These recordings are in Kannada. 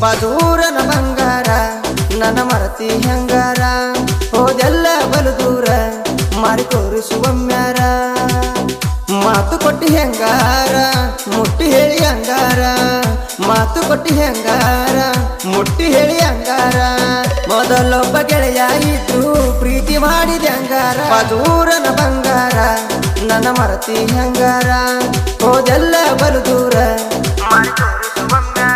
ಬದೂರನ ಬಂಗಾರ ನನ್ನ ಮರತಿ ಹೆಂಗಾರ ಹೋದೆಲ್ಲ ಬಲು ದೂರ ಮಾರಿ ತೋರಿಸುವಮ್ಯಾರ ಮಾತು ಕೊಟ್ಟಿ ಹೆಂಗಾರ ಮುಟ್ಟಿ ಹೇಳಿ ಅಂಗಾರ ಮಾತು ಕೊಟ್ಟಿ ಹೆಂಗಾರ ಮುಟ್ಟಿ ಹೇಳಿ ಅಂಗಾರ ಮೊದಲೊಬ್ಬ ಗೆಳೆಯ ಇದ್ದು ಪ್ರೀತಿ ಮಾಡಿದೆ ಅಂಗಾರ ಬದೂರನ ಬಂಗಾರ ನನ್ನ ಮರತಿ ಹೆಂಗಾರ ಹೋದೆಲ್ಲ ಬಲು ದೂರ ಮಾರಿ ತೋರಿಸುವಮ್ಯಾರ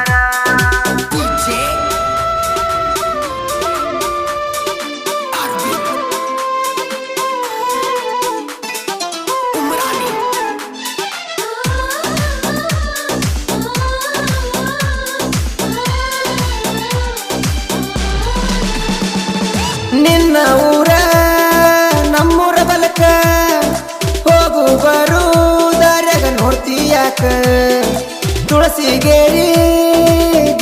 ನಿನ್ನ ಊರ ನಮ್ಮೂರ ಬಲಕ ಹೋಗು ಬರು ದಾರ್ಯಾಗ ನೋಡ್ತೀಯಾಕ ತುಳಸಿಗೇರಿ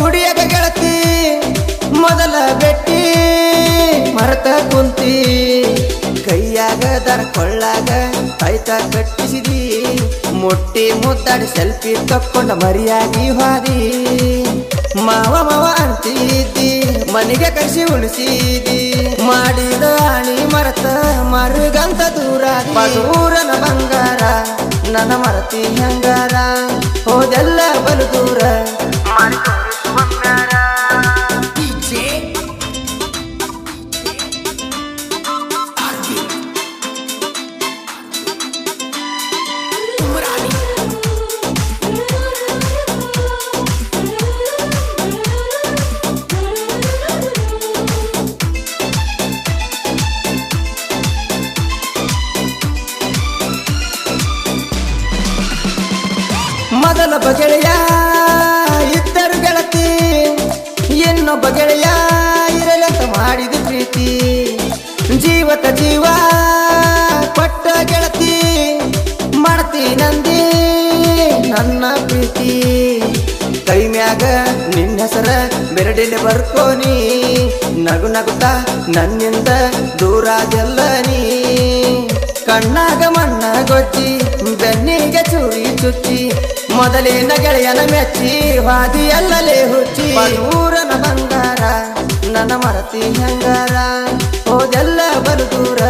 ಗುಡಿಯಾಗ ಗೆಳತಿ ಮೊದಲ ಬೆಟ್ಟಿ ಮರತ ಕುಂತಿ ಕೈಯಾಗ ದರ ಕೊಳ್ಳಾಗ ಕೈತ ಕಟ್ಟಿಸಿದಿ ಮುಟ್ಟಿ ಮುದ್ದಾಡಿ ಸೆಲ್ಫಿ ತಕ್ಕೊಂಡ ಮರಿಯಾಗಿ ಹಾದಿ ಮಾವ ಮಾವ ಅಂತಿದ್ದಿ ಮನೆಗೆ ಕಸಿ ಉಳಿಸಿದಿ ಮಾಡಿದ ಆಣಿ ಮರತ ಮರುಗಂತ ದೂರ ಬದೂರನ ಬಂಗಾರ ನನ್ನ ಮರತಿ ಹೆಂಗಾರ ಹೋದೆಲ್ಲ ಬಲು ದೂರ ಮೊದಲೊಬ್ಬ ಗೆಳೆಯ ಇದ್ದರು ಗೆಳತಿ ಇನ್ನೊಬ್ಬ ಗೆಳೆಯ ಇರಲಂತ ಮಾಡಿದ ಪ್ರೀತಿ ಜೀವಕ ಜೀವ ಕೊಟ್ಟ ಗೆಳತಿ ಮಾಡ್ತಿ ನಂದಿ ನನ್ನ ಪ್ರೀತಿ ಕೈ ಮ್ಯಾಗ ನಿನ್ನ ಹೆಸರ ಬೆರಡಿಲೆ ಬರ್ಕೋನಿ ನಗು ನಗುತ್ತಾ ನನ್ನಿಂದ ದೂರಾದೆಲ್ಲ ನೀ ಕಣ್ಣಾಗ ಮಣ್ಣ ಗೊಜ್ಜಿ ಬೆನ್ನಿಗೆ ಚೂರಿ ಚುಚ್ಚಿ ಮೊದಲಿನ ಗೆಳೆಯನ ಮೆಚ್ಚಿ ಹಾದಿ ಎಲ್ಲಲೇ ಹುಚ್ಚಿ ಬದೂರನ ಬಂಗಾರ ನನ್ನ ಮರತಿ ಹೆಂಗಾರ ಹೋದೆಲ್ಲ ಬಲು ದೂರ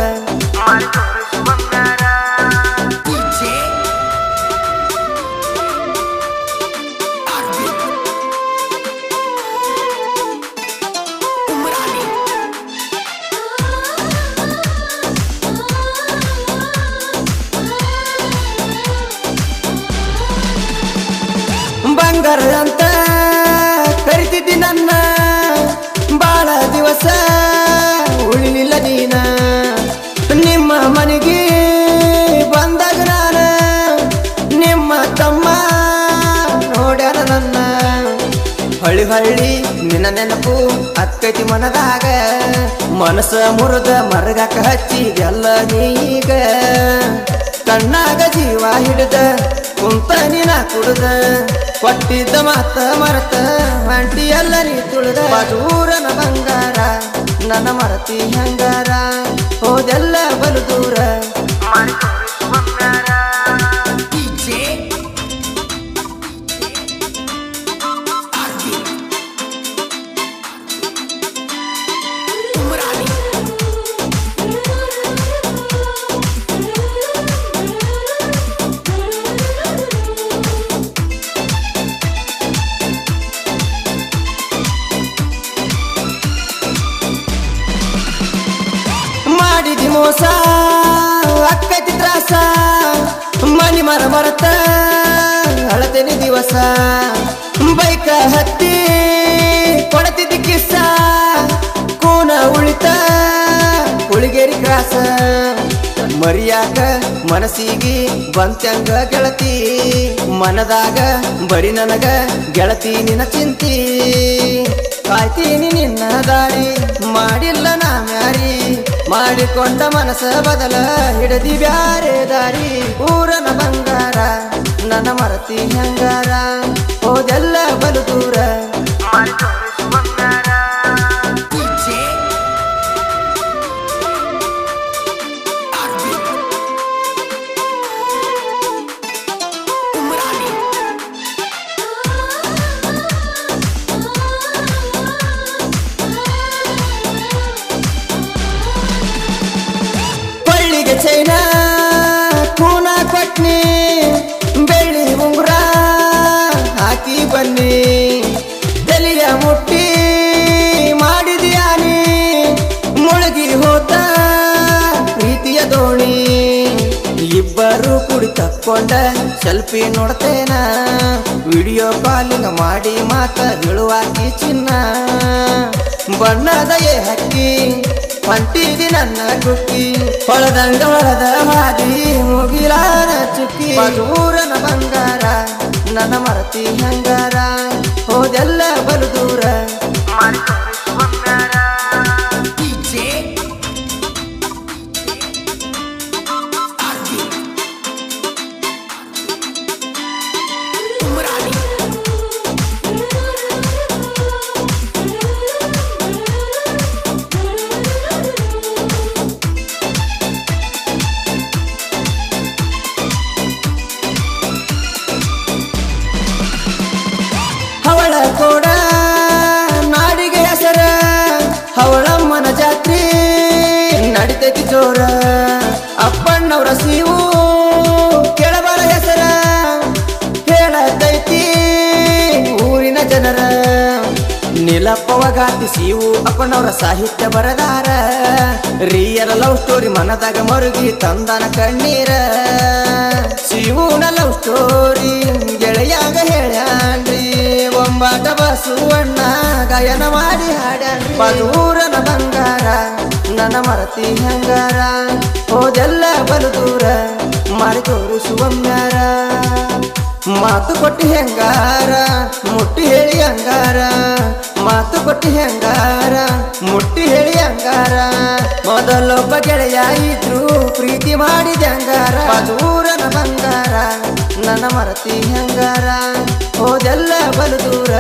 ಬಂಗಾರ ಅಂತ ಕರಿತಿದ್ದಿ ನನ್ನ ಬಾಳ ದಿವಸ ಉಳಿಲಿಲ್ಲ ನೀನ ನಿಮ್ಮ ಮನೆಗೆ ಬಂದಾಗ ನಾನ ನಿಮ್ಮ ತಮ್ಮ ನೋಡ್ಯಾರ ನನ್ನ ಹಳ್ಳಿ ಹಳ್ಳಿ ನಿನ್ನ ನೆನಪು ಅಕ್ಕೈತಿ ಮನದಾಗ ಮನಸ ಮುರಿದ ಮರಗಾಕ ಹಚ್ಚಿದೆಲ್ಲ ನೀಗ ಕಣ್ಣಾಗ ಜೀವ ಹಿಡಿದ ಕುಂತ ನೀನ ಕುಡ್ದ ಕೊಟ್ಟಿದ್ದ ಮಾತ ಮರತ ಅಂಟಿ ಎಲ್ಲ ನೀ ತುಳಿದ ಬದೂರನ ಬಂಗಾರ ನನ್ನ ಮರತಿ ಹೆಂಗಾರ ಹೋದೆಲ್ಲ ಬಲು ದೂರ ಮಾಡಿದಿ ಮೋಸ ಅಕ್ಕತಿ ತ್ರಾಸ ಮನಿ ಮರ ಮರತ ಅಳತೇನೆ ದಿವಸ ಬೈಕ ಹತ್ತಿ ಕೊಡತಿದ್ದಿ ಕಿಸ್ಸ ಕೂನ ಉಳಿತ ಹುಳಿಗೇರಿ ಕ್ರಾಸ ಮರಿಯಾಕ ಮನಸ್ಸಿಗೆ ಬಂತ್ಯಂಗ ಗೆಳತಿ ಮನದಾಗ ಬರಿ ನನಗ ಗೆಳತಿ ನಿನ್ನ ಚಿಂತಿ ಕಾಯ್ತೀನಿ ನಿನ್ನ ದಾರಿ ಮಾಡಿಲ್ಲ ನಾ ಮ್ಯಾರಿ ಮಾಡಿಕೊಂಡ ಮನಸ ಬದಲ ಹಿಡದಿ ಬ್ಯಾರೆ ದಾರಿ ಊರನ ಬಂಗಾರ ನನ್ನ ಮರತಿ ಹೆಂಗಾರ ಹೋದೆಲ್ಲ ಬಲು ದೂರ ಚೈನಾ ಕೂನ ಕೊಟ್ನಿ ಬೆಳ್ಳಿ ಉಂಗುರ ಹಾಕಿ ಬನ್ನಿ ತಲೆಯ ಮುಟ್ಟಿ ಮಾಡಿದ್ಯಾನಿ ಮುಳುಗಿ ಹೋತ ಪ್ರೀತಿಯ ದೋಣಿ ಇಬ್ಬರು ಕುಡಿ ತಕ್ಕೊಂಡ ಸೆಲ್ಫಿ ನೋಡ್ತೇನ ವಿಡಿಯೋ ಕಾಲಿಂಗ್ ಮಾಡಿ ಮಾತ ಹೇಳುವಾಕಿ ಚಿನ್ನ ಬಣ್ಣದ ಹಕ್ಕಿ ಹೊಂಟಿದಿ ನನ್ನ ಕುಕ್ಕಿ ಹೊಳದಂಗ ಹೊಳದ ಹಾದಿ ಮುಗಿಲಾರ ಚುಕ್ಕಿ ದೂರನ ಬಂಗಾರ ನನ್ನ ಮರತಿ ಹಂಗಾರ ಹೋದೆಲ್ಲ ಬಲು ದೂರ ಹವಳ ಕೋಡ ನಾಡಿಗೆ ಹೆಸರ ಹವಳಮ್ಮನ ಜಾತ್ರೆ ನಡಿತೈತಿ ಜೋರ ಅಪ್ಪಣ್ಣವ್ರ ಸೀವು ಕೆಳಬರ ಹೆಸರ ಹೇಳತೈತಿ ಊರಿನ ಜನರ ನೀಲಪ್ಪವಗಾತಿ ಸೀವು ಅಪ್ಪನವರ ಸಾಹಿತ್ಯ ಬರದಾರ ರಿಯಲ್ ಲವ್ ಸ್ಟೋರಿ ಮನದಾಗ ಮರುಗಿ ತಂದನ ಕಣ್ಣೀರ ಶಿವನ ಲವ್ ಸ್ಟೋರಿ ಗೆಳೆಯಾಗ ಹೇಳ್ಯಾನ್ರಿ ಒಂಬಾಟ ಬಸವಣ್ಣ ಗಾಯನ ಮಾಡಿ ಹಾಡ್ಯಾನ್ರಿ ಬದೂರನ ಬಂಗಾರ ನನ್ನ ಮರತಿ ಹಂಗಾರ ಹೋದೆಲ್ಲ ಬಲು ದೂರ ಮಾಡಿ ತೋರಿಸುವಮ್ಯಾರ ಮಾತು ಕೊಟ್ಟಿ ಹೆಂಗಾರ ಮುಟ್ಟಿ ಹೇಳಿ ಹಂಗಾರ ಮಾತು ಕೊಟ್ಟಿ ಹೆಂಗಾರ ಮುಟ್ಟಿ ಹೇಳಿ ಹಂಗಾರ ಮೊದಲೊಬ್ಬ ಗೆಳೆಯ ಇದ್ರು ಪ್ರೀತಿ ಮಾಡಿದ ಹಂಗಾರ ದೂರನ ಬಂಗಾರ ನನ್ನ ಮರತಿ ಹಂಗಾರ ಹೋದೆಲ್ಲ ಬಲು ದೂರ